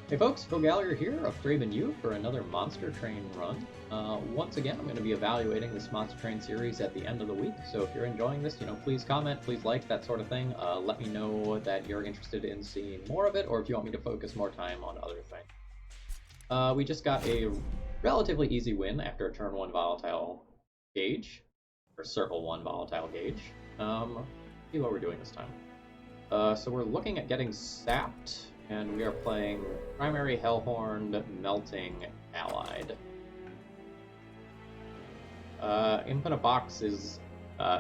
Hey folks, Phil Gallagher here of ThrabenU for another Monster Train run. Once again, I'm going to be evaluating this Monster Train series at the end of the week, so if you're enjoying this, please comment, please like, that sort of thing. Let me know that you're interested in seeing more of it, or if you want me to focus more time on other things. We just got a relatively easy win after a turn 1 volatile gauge, or circle 1 volatile gauge. See what we're doing this time. So we're looking at getting sapped, and we are playing Primary Hellhorned Melting Allied. Infinite Box is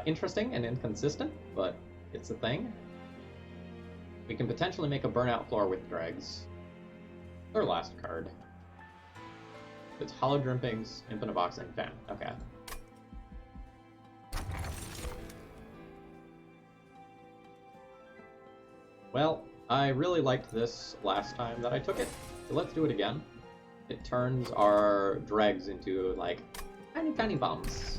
interesting and inconsistent, but it's a thing. We can potentially make a Burnout Floor with Dregs. Their last card. It's Hollow Drippings, Infinite Box, and Fan. Okay. Well, I really liked this last time that I took it, so let's do it again. It turns our dregs into, like, tiny bombs.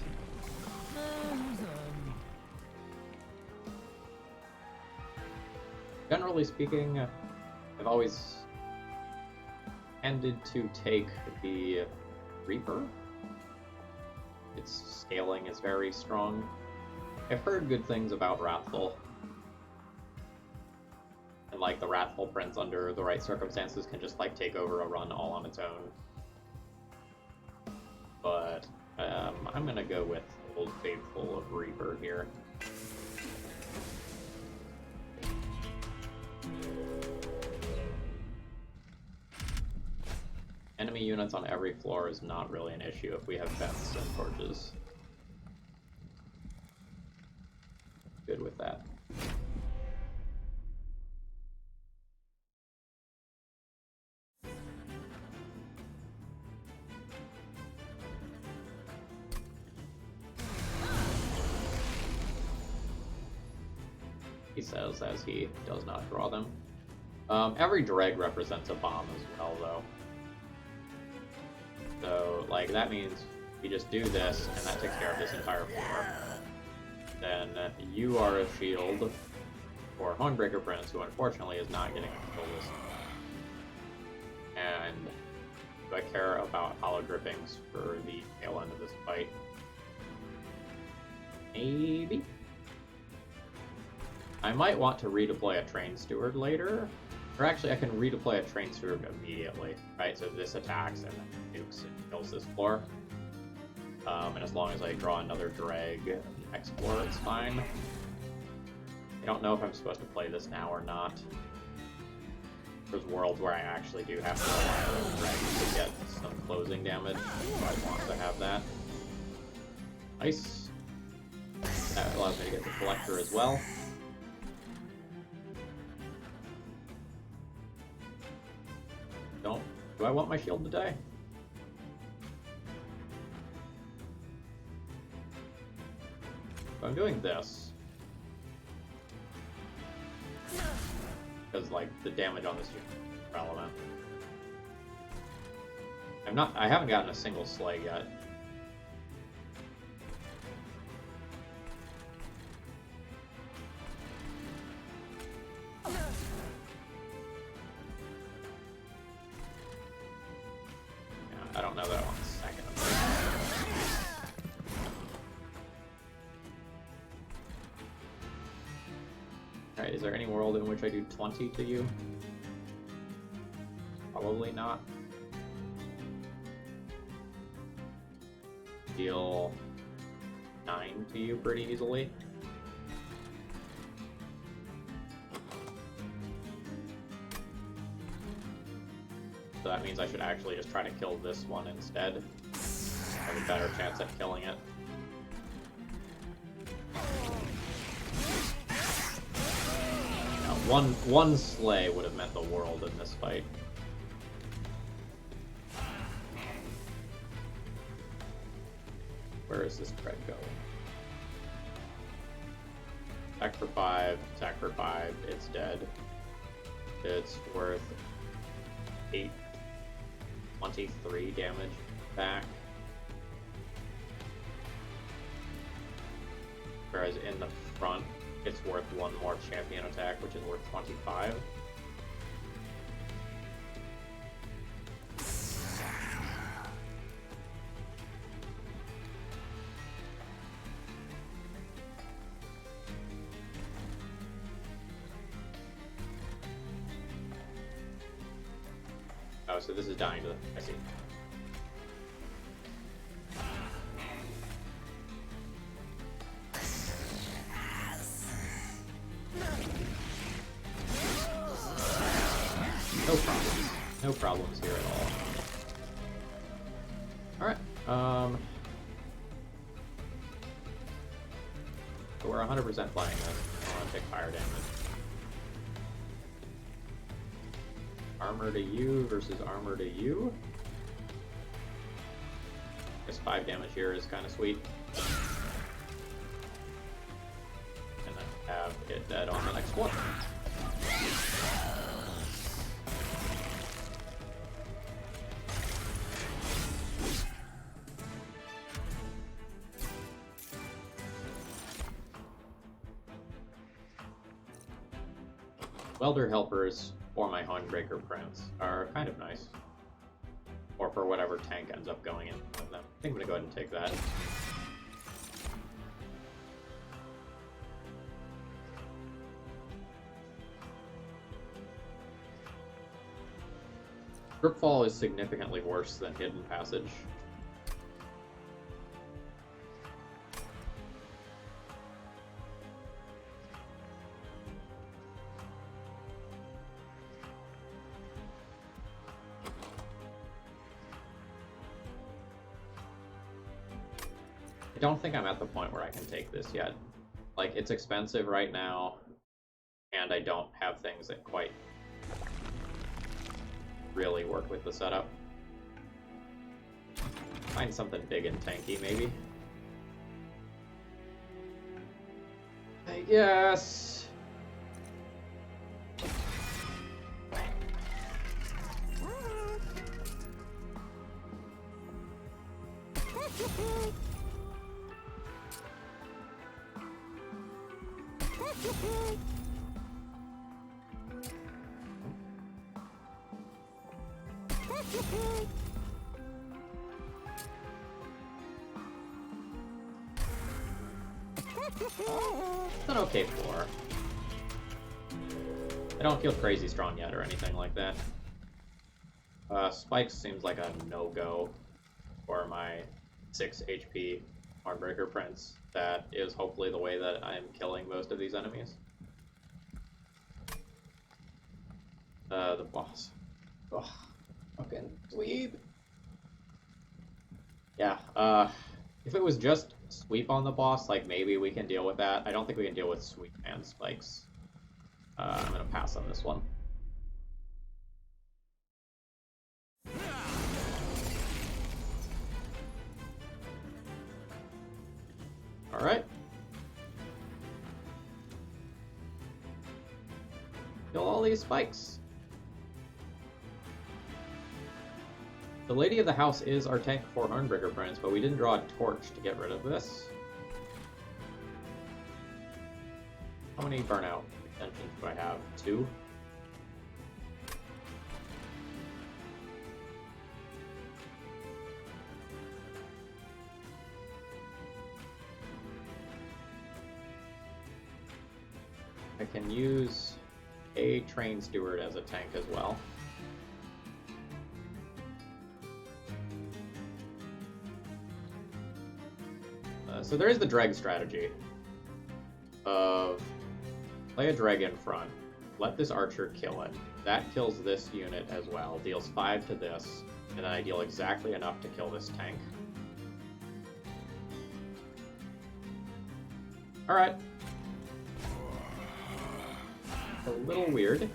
Generally speaking, I've always tended to take the Reaper. Its scaling is very strong. I've heard good things about Wrathful. And, like, the Wrathful Prince, under the right circumstances, can just, like, take over a run all on its own. But, I'm gonna go with Old Faithful of Reaper here. Enemy units on every floor is not really an issue if we have vents and torches. Good with that. He says as he does not draw them. Every dreg represents a bomb as well, though. So, like, that means you just do this, and that takes care of this entire floor. Then you are a shield for Hornbreaker Prince, who unfortunately is not getting to kill this. And do I care about Hollow Drippings for the tail end of this fight? Maybe? I might want to redeploy a Train Steward later, or actually I can redeploy a Train Steward immediately, right? So this attacks and nukes and kills this floor. And as long as I draw another drag next floor, it's fine. I don't know if I'm supposed to play this now or not. There's worlds where I actually do have to rely on drags to get some closing damage, so I want to have that. Nice. That allows me to get the Collector as well. Do I want my shield to die? So I'm doing this. Because, like, the damage on this unit is relevant. I haven't gotten a single slay yet. I don't know that on the second. Alright, is there any world in which I do 20 to you? Probably not. Deal 9 to you pretty easily. So that means I should actually just try to kill this one instead. I have a better chance at killing it. Now, one slay would have meant the world in this fight. Where is this thread going? Attack for 5, attack for 5, it's dead. It's worth 23 damage back. Whereas in the front, it's worth 1 more champion attack, which is worth 25. Oh, so this is dying to the... I see. No problems. No problems here at all. Alright, so we're 100% playing this. I want to take fire damage. Armor to you versus armor to you. I guess 5 damage here is kind of sweet. And then have it dead on the next one. Welder helpers for my Hornbreaker Prince are kind of nice. Or for whatever tank ends up going in with them. I think I'm gonna go ahead and take that. Gripfall is significantly worse than Hidden Passage. I don't think I'm at the point where I can take this yet. Like, it's expensive right now, and I don't have things that quite really work with the setup. Find something big and tanky, maybe. I guess. It's an okay floor. I don't feel crazy strong yet or anything like that. Spikes seems like a no-go for my 6 HP Hornbreaker Prince. That is hopefully the way that I'm killing most of these enemies. The boss. Ugh. Fucking sweep. Yeah, if it was just sweep on the boss, like, maybe we can deal with that. I don't think we can deal with sweep and spikes. I'm gonna pass on this one. Alright. Kill all these spikes. The Lady of the House is our tank for Hornbreaker Prince, but we didn't draw a torch to get rid of this. How many burnout extensions do I have? 2? I can use a Train Steward as a tank as well. So there is the drag strategy of play a drag in front, let this archer kill it. That kills this unit as well, deals 5 to this, and then I deal exactly enough to kill this tank. Alright. A little weird,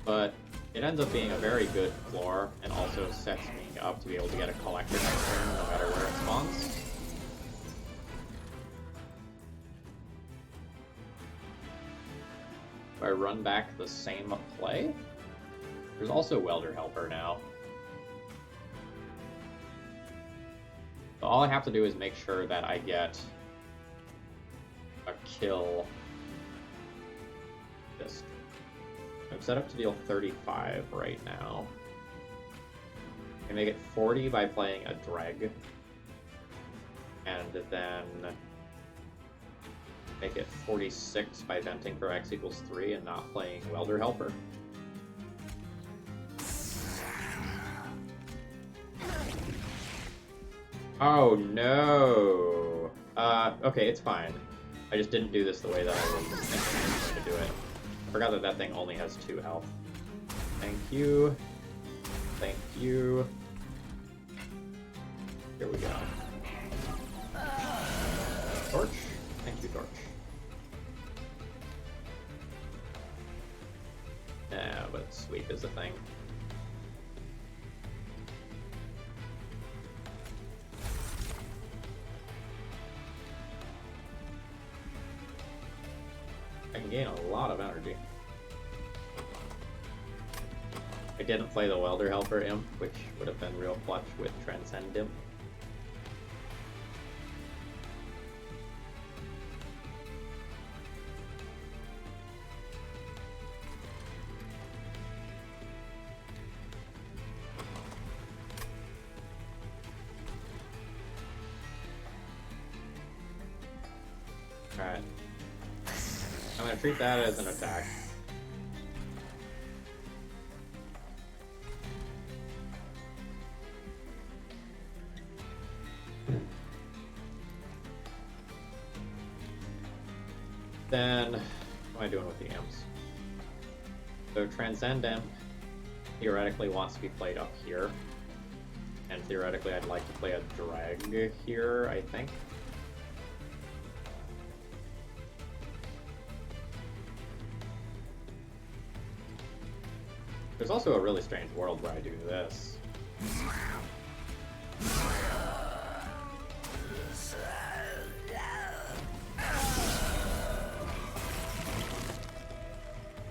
but it ends up being a very good floor, and also sets me up to be able to get a collector next turn, no matter where it spawns. If I run back the same play, there's also Welder Helper now. So all I have to do is make sure that I get a kill this. I'm set up to deal 35 right now. I can make it 40 by playing a dreg, and then make it 46 by venting for X equals 3 and not playing Welder Helper. Oh no! Okay, it's fine. I just didn't do this the way that I was thinking I was going to do it. I forgot that that thing only has 2 health. Thank you. Thank you. Here we go. Torch? Thank you, Torch. Yeah, but sweep is a thing. I can gain a lot of energy. I didn't play the Welder Helper Imp, which would have been real clutch with Transcend Imp. Alright. I'm gonna treat that as an attack. Then, what am I doing with the imps? So Transcend Imp theoretically wants to be played up here. And theoretically I'd like to play a drag here, I think. There's also a really strange world where I do this.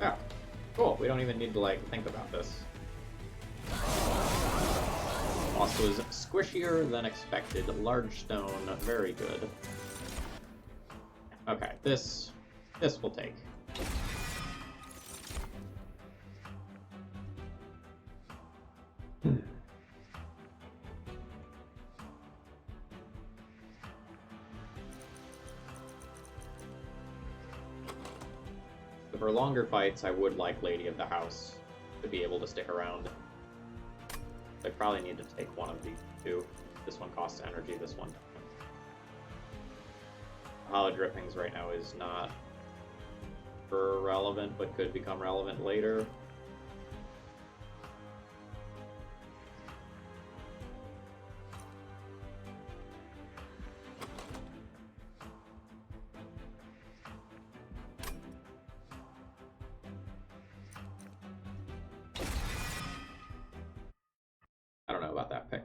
Oh, cool. We don't even need to, like, think about this. Boss was squishier than expected. Large stone, very good. Okay, this will take. For longer fights, I would like Lady of the House to be able to stick around. I probably need to take one of these two. This one costs energy, this one doesn't. Hollow Drippings right now is not relevant, but could become relevant later. I don't know about that pick.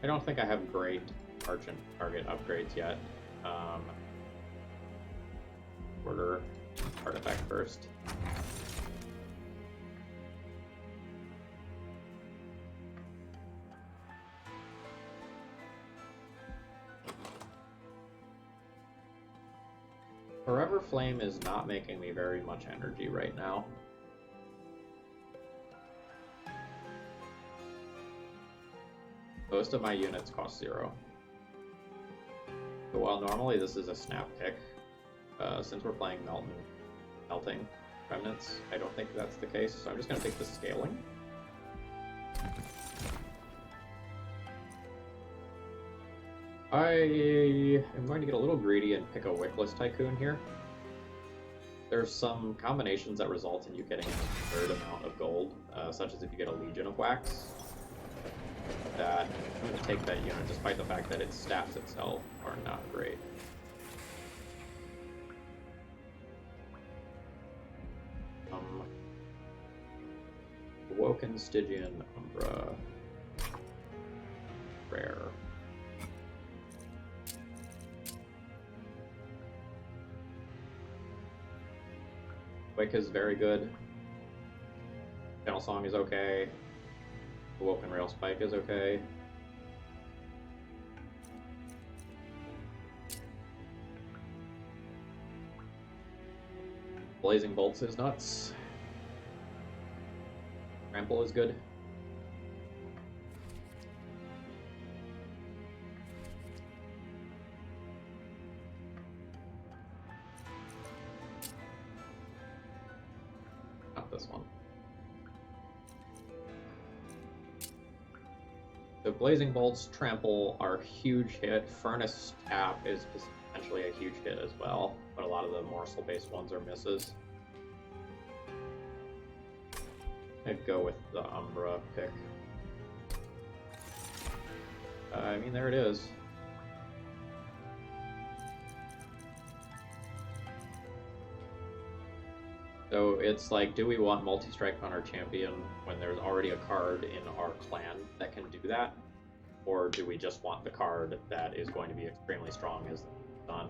I don't think I have great Argent target upgrades yet. Order artifact first. Forever Flame is not making me very much energy right now. Most of my units cost 0. So while normally this is a snap pick, since we're playing Melting Remnants, I don't think that's the case, so I'm just going to take the Scaling. I am going to get a little greedy and pick a Wickless Tycoon here. There's some combinations that result in you getting a third amount of gold, such as if you get a Legion of Wax. That I'm going to take that unit despite the fact that its stats itself are not great. Awoken Stygian Umbra. Rare. Wick is very good. Channel Song is okay. Awoken Rail Spike is okay. Blazing Bolts is nuts. Trample is good. this one. So Blazing Bolts, Trample are huge hit. Furnace Tap is potentially a huge hit as well, but a lot of the morsel-based ones are misses. I'd go with the Umbra pick. I mean, there it is. So it's like, do we want multi-strike on our champion when there's already a card in our clan that can do that? Or do we just want the card that is going to be extremely strong as done?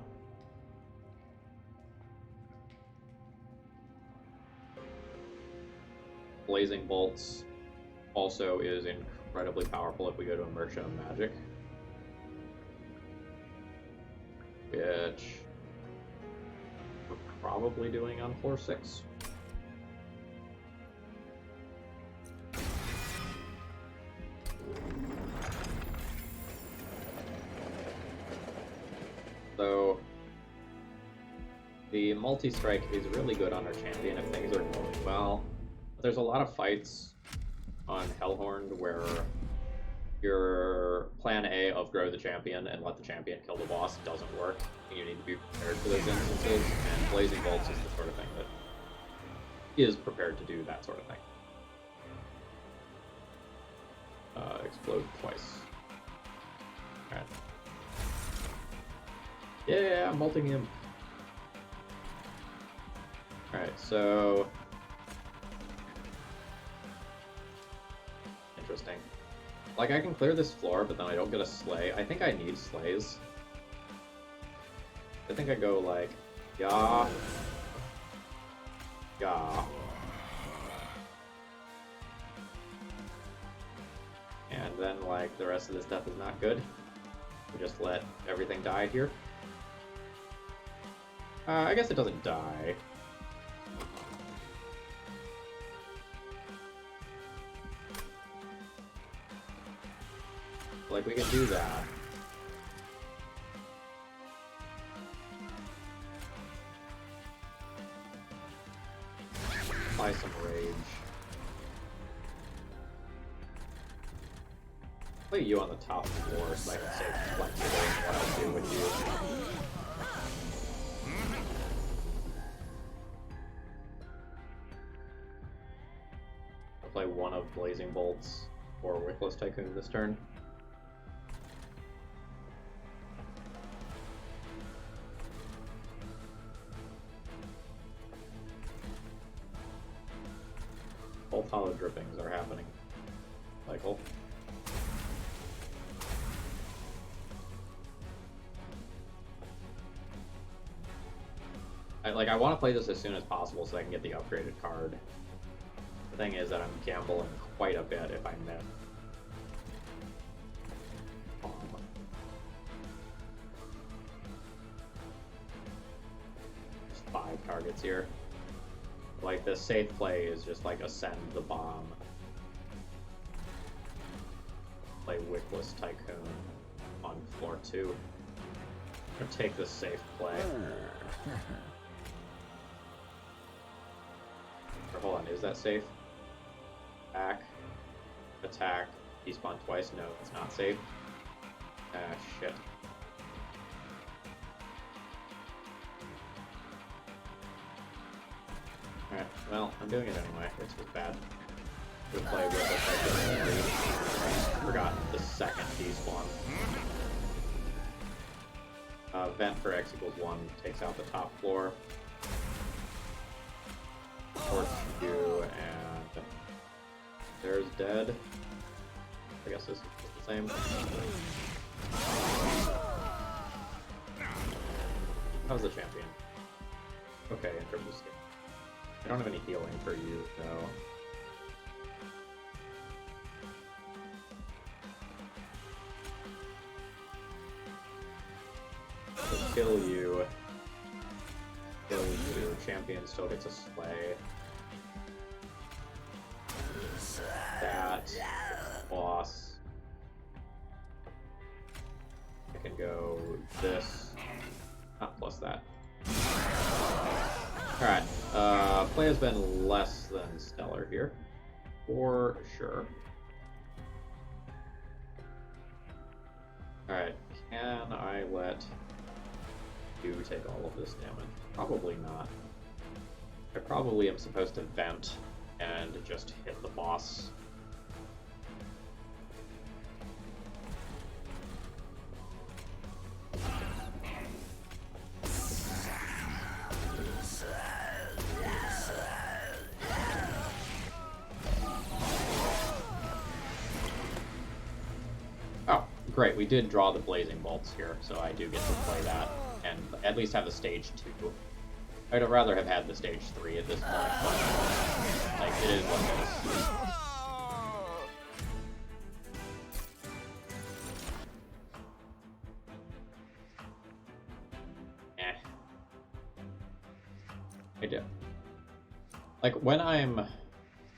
Blazing Bolts also is incredibly powerful if we go to Inertia Magic. Which we're probably doing on floor 6. So the multi-strike is really good on our champion if things are going well. But there's a lot of fights on Hellhorn where your plan A of grow the champion and let the champion kill the boss doesn't work. You need to be prepared for those instances, and Blazing Bolts is the sort of thing that is prepared to do that sort of thing. Explode twice. Alright. Yeah, I'm multing him. Alright, so... Interesting. Like, I can clear this floor, but then I don't get a slay. I think I need slays. I think I go like, yeah, yeah. And then, like, the rest of this stuff is not good. We just let everything die here. I guess it doesn't die. Like, we can do that. Apply some rage. Play you on the top floor so I can stay flexible in what I do with you. I'll play one of Blazing Bolts or Wickless Tycoon this turn. Both hollow drippings are happening. Cycle. I want to play this as soon as possible so I can get the upgraded card. The thing is that I'm gambling quite a bit if I miss. There's 5 targets here. Like, the safe play is just like ascend the bomb. Play Wickless Tycoon on floor 2. Or take the safe play. Or hold on, is that safe? Back. Attack. Despawn twice. No, it's not safe. Ah, shit. Alright, well, I'm doing it anyway. It's just bad. We'll play with it. Forgot the second despawn. Vent for X equals 1 takes out the top floor. Torch you, and there's dead. I guess this is the same. How's the champion? Okay, in terms of skill. I don't have any healing for you, though. So kill you. Kill you. Champion still gets a slay. That. Boss. I can go this. Not plus that. Alright, play has been less than stellar here, for sure. Alright, can I let you take all of this damage? Probably not. I probably am supposed to vent and just hit the boss. Oh, great, we did draw the blazing bolts here, so I do get to play that and at least have the stage 2. I'd rather have had the stage 3 at this point, but like, it is what it is. I do. Like, when I'm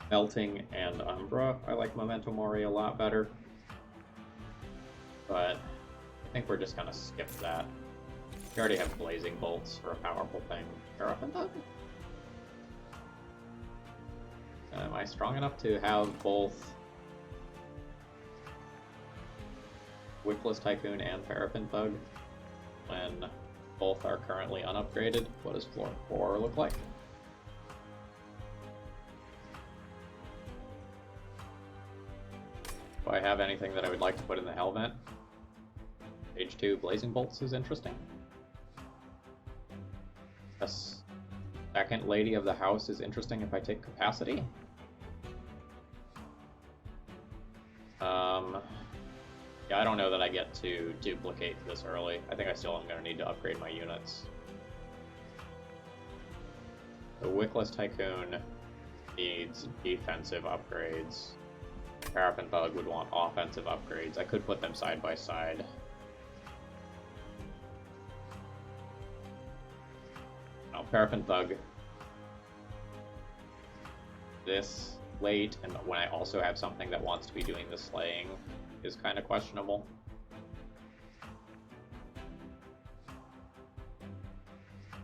Melting and Umbra, I like Memento Mori a lot better. But I think we're just gonna skip that. We already have Blazing Bolts for a powerful thing. Am I strong enough to have both Wickless Tycoon and Paraffin Thug when both are currently unupgraded? What does floor 4 look like? Do I have anything that I would like to put in the Hell Vent? Stage 2 Blazing Bolts is interesting. Yes. Second Lady of the House is interesting if I take Capacity. Yeah, I don't know that I get to duplicate this early. I think I still am going to need to upgrade my units. The Wickless Tycoon needs defensive upgrades. Paraffin Thug would want offensive upgrades. I could put them side by side. No, Paraffin Thug this late, and when I also have something that wants to be doing the slaying, is kind of questionable.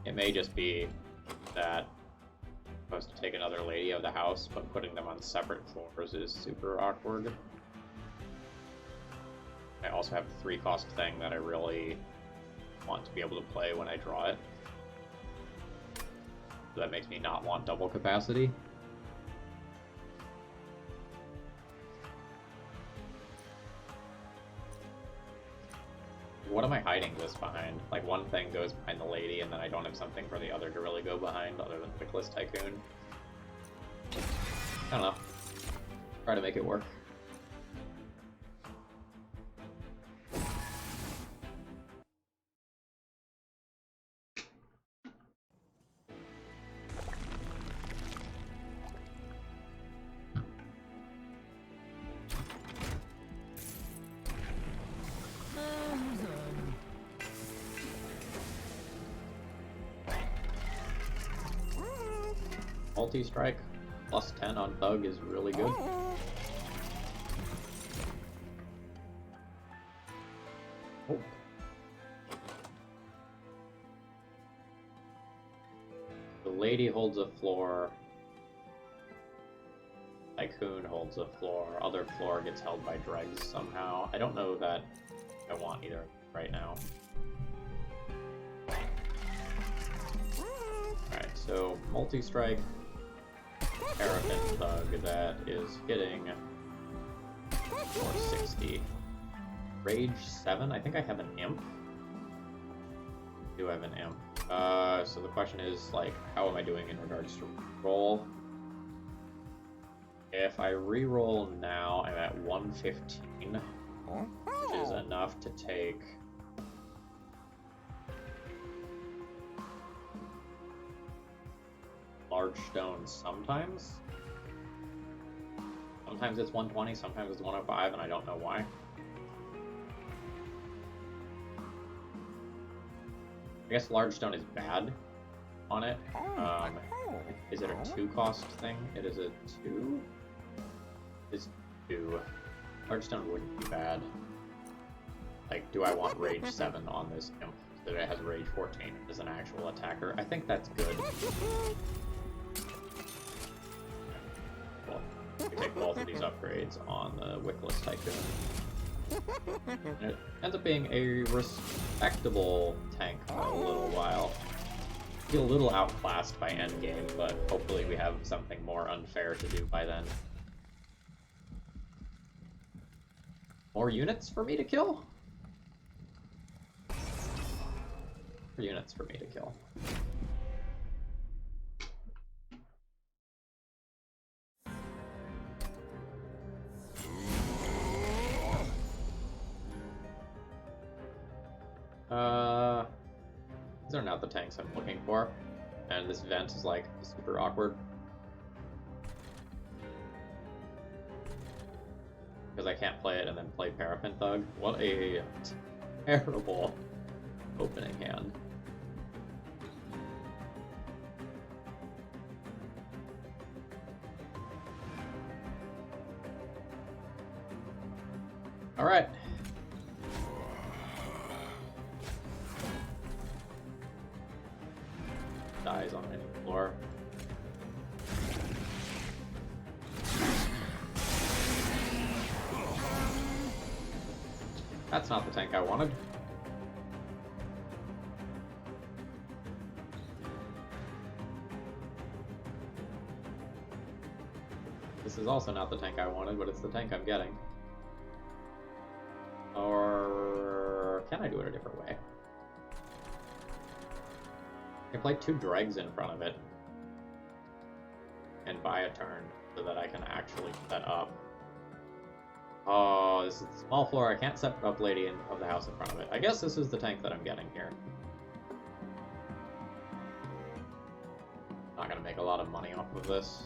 It may just be that I'm supposed to take another Lady of the House, but putting them on separate floors is super awkward. I also have the 3-cost thing that I really want to be able to play when I draw it. So that makes me not want double capacity. What am I hiding this behind? Like, one thing goes behind the Lady, and then I don't have something for the other to really go behind, other than Wickless Tycoon. I don't know. Try to make it work. Multi-strike plus 10 on Thug is really good. Oh. The Lady holds a floor. Tycoon holds a floor. Other floor gets held by Dregs somehow. I don't know that I want either right now. Alright, so multi-strike. Paraffin Thug that is hitting 460. Rage 7? I think I have an Imp. Do I have an Imp? So the question is, like, how am I doing in regards to roll? If I re-roll now, I'm at 115, which is enough to take large stones sometimes. Sometimes it's 120, sometimes it's 105, and I don't know why. I guess large stone is bad on it. Is it a 2-cost thing? It is a 2? It's 2. Large stone wouldn't be bad. Like, do I want Rage 7 on this Imp so that it has Rage 14 as an actual attacker? I think that's good. take both of these upgrades on the Wickless Tycoon. And it ends up being a respectable tank for a little while. Feel a little outclassed by endgame, but hopefully we have something more unfair to do by then. More units for me to kill? More units for me to kill. These are not the tanks I'm looking for. And this vent is like super awkward. Because I can't play it and then play Paraffin Thug. What a terrible opening hand. Alright. Dies on any floor. That's not the tank I wanted. This is also not the tank I wanted, but it's the tank I'm getting. Or can I do it a different way? I can play 2 dregs in front of it and buy a turn so that I can actually set up. Oh, this is a small floor. I can't set up Lady of the House in front of it. I guess this is the tank that I'm getting here. Not gonna make a lot of money off of this.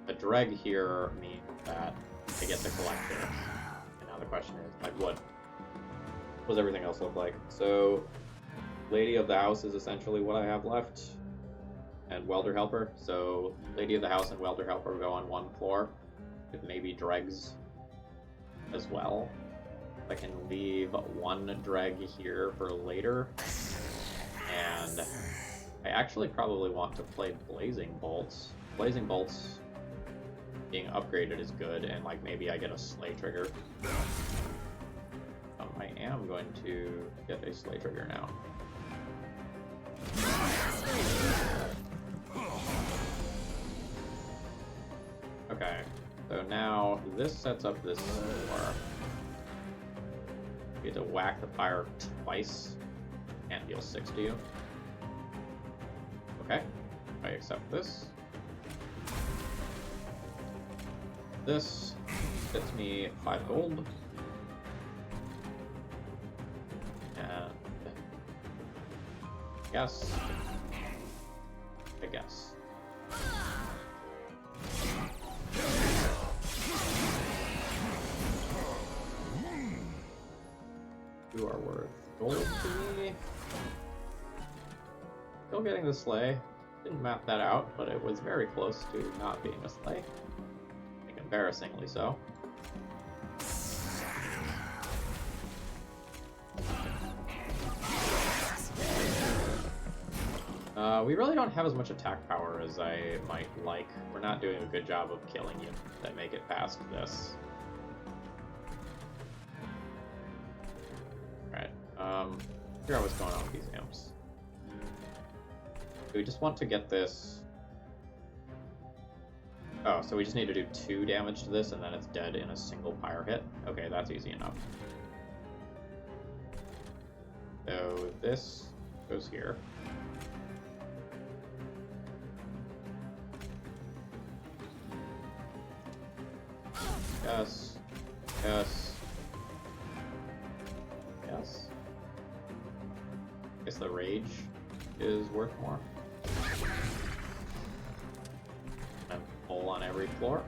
The dreg here means that I get the collector. And now the question is, like, what does everything else look like? So, Lady of the House is essentially what I have left. And Welder Helper. So, Lady of the House and Welder Helper go on 1 floor. With maybe dregs as well. I can leave 1 dreg here for later. And I actually probably want to play Blazing Bolts. Blazing Bolts being upgraded is good, and like maybe I get a Slay Trigger. I am going to get a Slay Trigger now. Okay, so now this sets up this floor. You get to whack the fire twice and deal 6 to you. Okay, I accept this. This gets me 5 gold. And I guess. You are worth gold to me. Still getting the Slay. Didn't map that out, but it was very close to not being a Slay. Like, embarrassingly so. We really don't have as much attack power as I might like. We're not doing a good job of killing you that make it past this. Alright, figure out what's going on with these imps. Do we just want to get this... Oh, so we just need to do 2 damage to this and then it's dead in a single fire hit? Okay, that's easy enough. So this goes here. Yes. Yes. Yes. Guess the rage is worth more. And pull on every floor.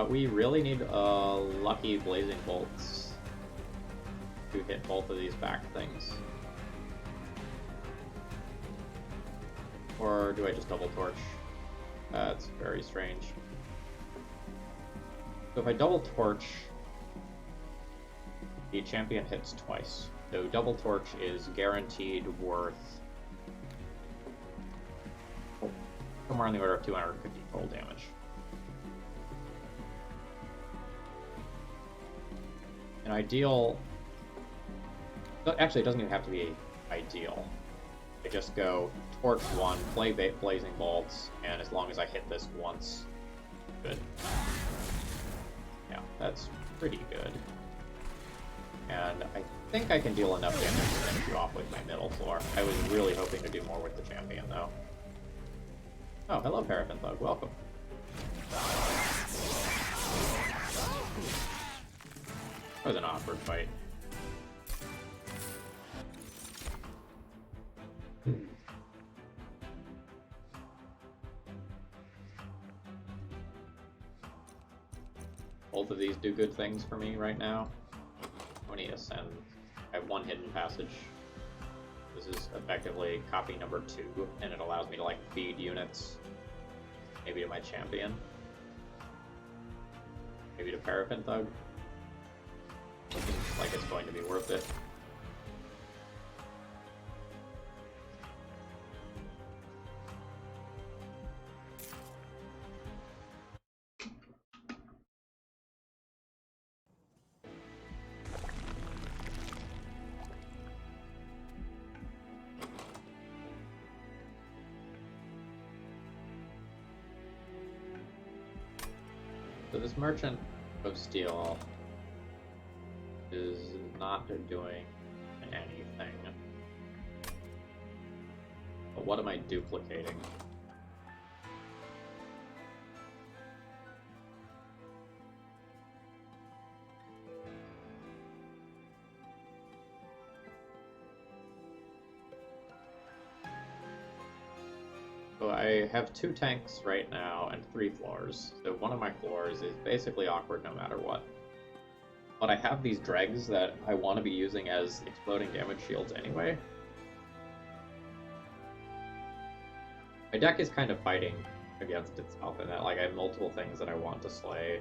We really need lucky blazing bolts to hit both of these back things. Or do I just double torch? That's very strange. So if I double torch, The champion hits twice. So double torch is guaranteed worth somewhere on the order of 250 total damage. An ideal... Actually, it doesn't even have to be ideal. I just go torch 1, play blazing bolts, and as long as I hit this once, good. Yeah, that's pretty good. And I think I can deal enough damage to finish you off with my middle floor. I was really hoping to do more with the champion, though. Oh, hello, Paraffin Thug. Welcome. That was an awkward fight. Both of these do good things for me right now. I need to send... I have one hidden passage. This is effectively copy number 2, and it allows me to, like, feed units. Maybe to my champion. Maybe to Paraffin Thug. Looking like it's going to be worth it. So this Merchant of Steel is not doing anything. But what am I duplicating? So I have 2 tanks right now and 3 floors. So one of my floors is basically awkward no matter what. But I have these dregs that I want to be using as exploding damage shields anyway. My deck is kind of fighting against itself in that, like, I have multiple things that I want to slay.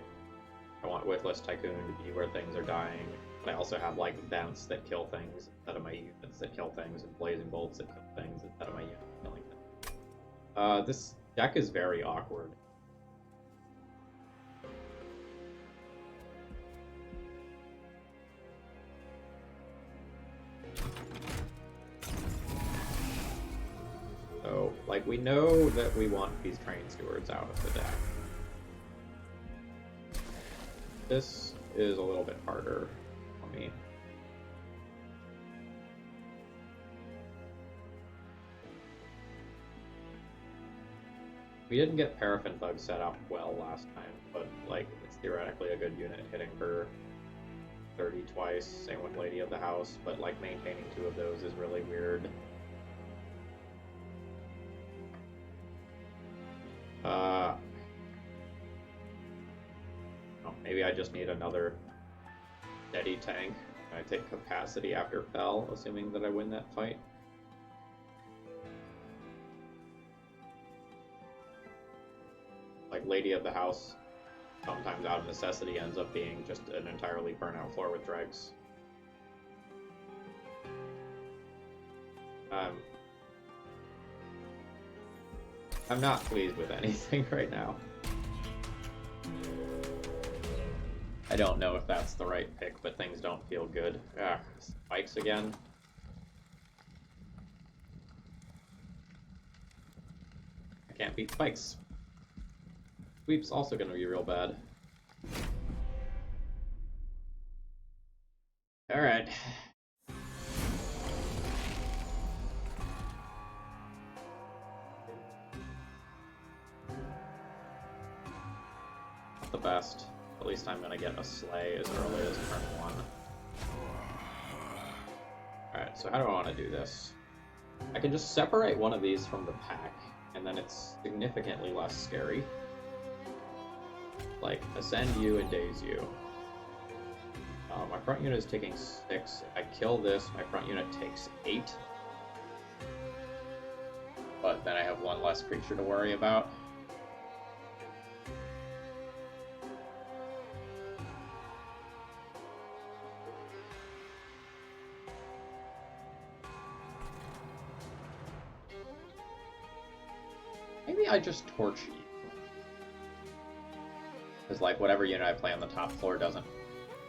I want Witless Tycoon to be where things are dying, but I also have, like, vents that kill things instead of my units that kill things, and Blazing Bolts that kill things instead of my units killing things. This deck is very awkward. So, like, we know that we want these Train Stewards out of the deck. This is a little bit harder for me. We didn't get Paraffin Thug set up well last time, but, like, it's theoretically a good unit hitting for 30 twice, same with Lady of the House, but, like, maintaining 2 of those is really weird. Oh, maybe I just need another steady tank. I take capacity after Fell, assuming that I win that fight. Like, Lady of the House, sometimes out of necessity, ends up being just an entirely burnout floor with dregs. I'm not pleased with anything right now. I don't know if that's the right pick, but things don't feel good. Ah, spikes again. I can't beat spikes. Sweep's also going to be real bad. Alright. Not the best. At least I'm going to get a Slay as early as turn 1. Alright, so how do I want to do this? I can just separate one of these from the pack, and then it's significantly less scary. Like, Ascend you and Daze you. My front unit is taking 6. If I kill this, my front unit takes 8. But then I have 1 less creature to worry about. Maybe I just torch you. Because, like, whatever unit I play on the top floor doesn't...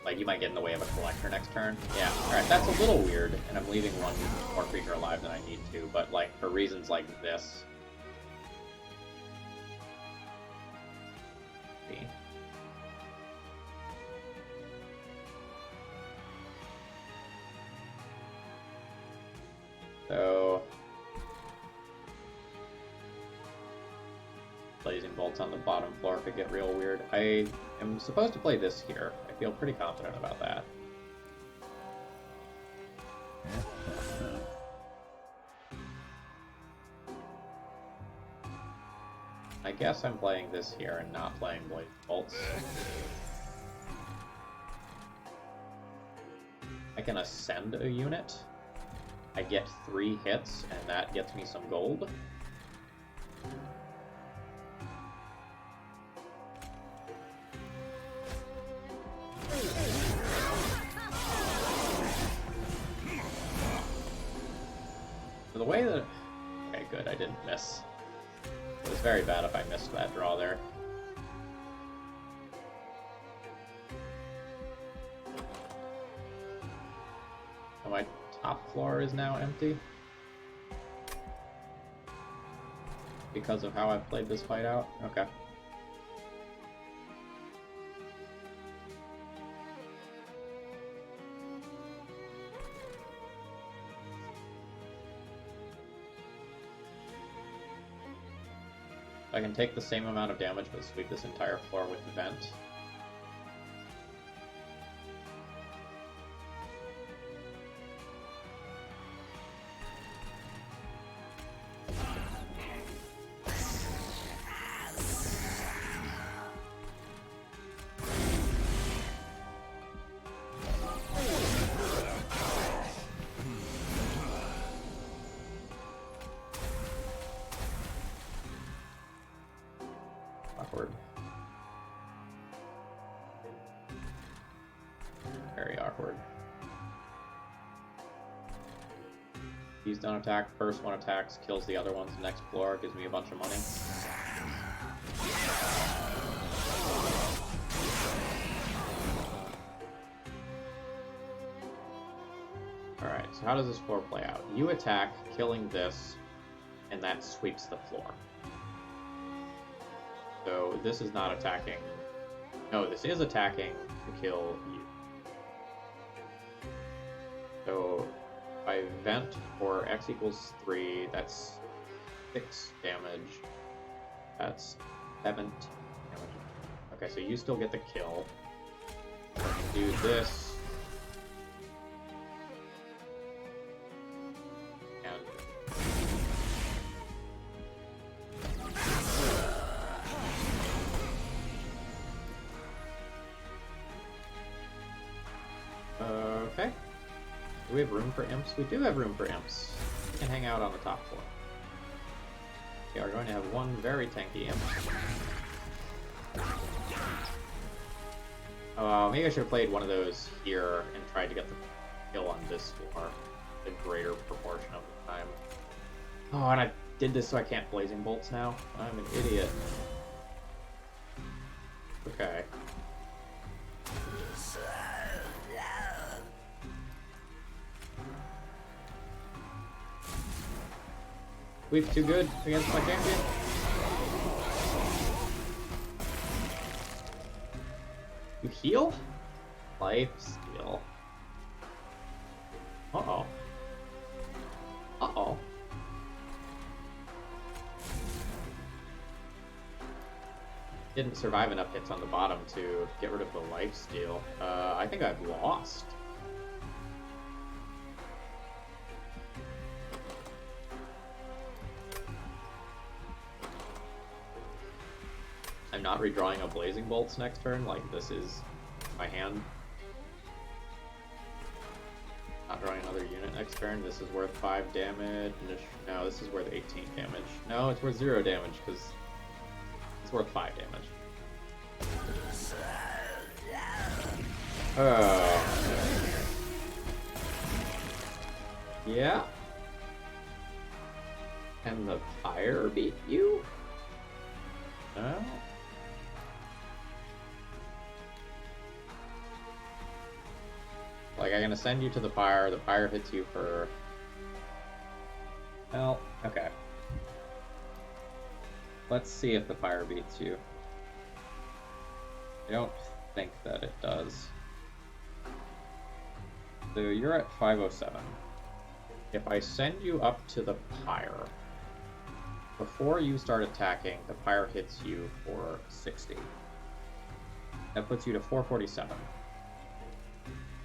Like, you might get in the way of a collector next turn. Yeah, alright, that's a little weird, and I'm leaving one more creature alive than I need to, but, like, for reasons like this... See? So... Blazing bolts on the bottom floor could get real weird. I am supposed to play this here. I feel pretty confident about that. I guess I'm playing this here and not playing blazing bolts. I can ascend a unit. I get 3 hits, and that gets me some gold. So the way that... Okay, good, I didn't miss. It was very bad if I missed that draw there. So my top floor is now empty. Because of how I've played this fight out? Okay. I can take the same amount of damage but sweep this entire floor with the vent. Awkward. Very awkward. These don't attack. First one attacks, kills the other ones. Next floor gives me a bunch of money. Alright, so how does this floor play out? You attack, killing this, and that sweeps the floor. So this is not attacking. No, this is attacking to kill you. So if I vent for X equals 3, that's 6 damage. That's 7 damage. Okay, so you still get the kill. Do this. Okay. Do we have room for imps? We do have room for imps. We can hang out on the top floor. We are going to have one very tanky imp. Maybe I should have played one of those here and tried to get the kill on this floor a greater proportion of the time. Oh, and I did this so I can't blazing bolts now? I'm an idiot. Okay. We've too good against my champion. You heal? Life steal. Uh-oh. Uh-oh. Didn't survive enough hits on the bottom to get rid of the life steal. I think I've lost. I'm not redrawing a Blazing Bolts next turn, like this is my hand. Not drawing another unit next turn. This is worth 5 damage. No, this is worth 18 damage. No, it's worth 0 damage because it's worth 5 damage. Yeah. And the fire beat you? No. Like, I'm gonna send you to the pyre hits you for... Well, okay. Let's see if the pyre beats you. I don't think that it does. So you're at 507. If I send you up to the pyre, before you start attacking, the pyre hits you for 60. That puts you to 447.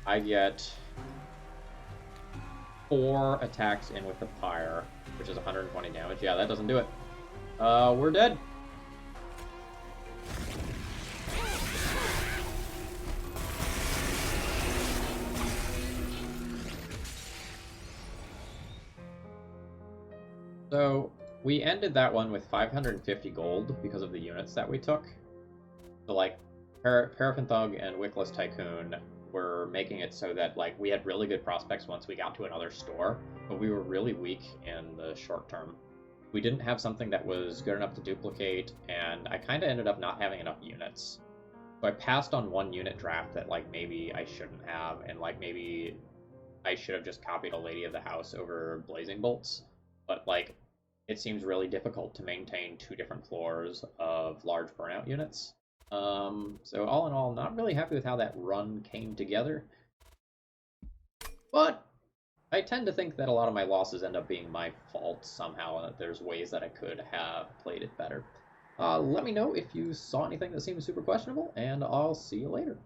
I get 4 attacks in with the pyre, which is 120 damage. Yeah, that doesn't do it. We're dead. So we ended that one with 550 gold because of the units that we took. So like Paraffin Thug and Wickless Tycoon were making it so that like we had really good prospects once we got to another store, but we were really weak in the short term. We didn't have something that was good enough to duplicate, and I kind of ended up not having enough units. So I passed on one unit draft that like maybe I shouldn't have, and like maybe I should have just copied a Lady of the House over Blazing Bolts. But like it seems really difficult to maintain 2 different floors of large burnout units. So all in all, not really happy with how that run came together. But I tend to think that a lot of my losses end up being my fault somehow, and that there's ways that I could have played it better. Let me know if you saw anything that seemed super questionable, and I'll see you later.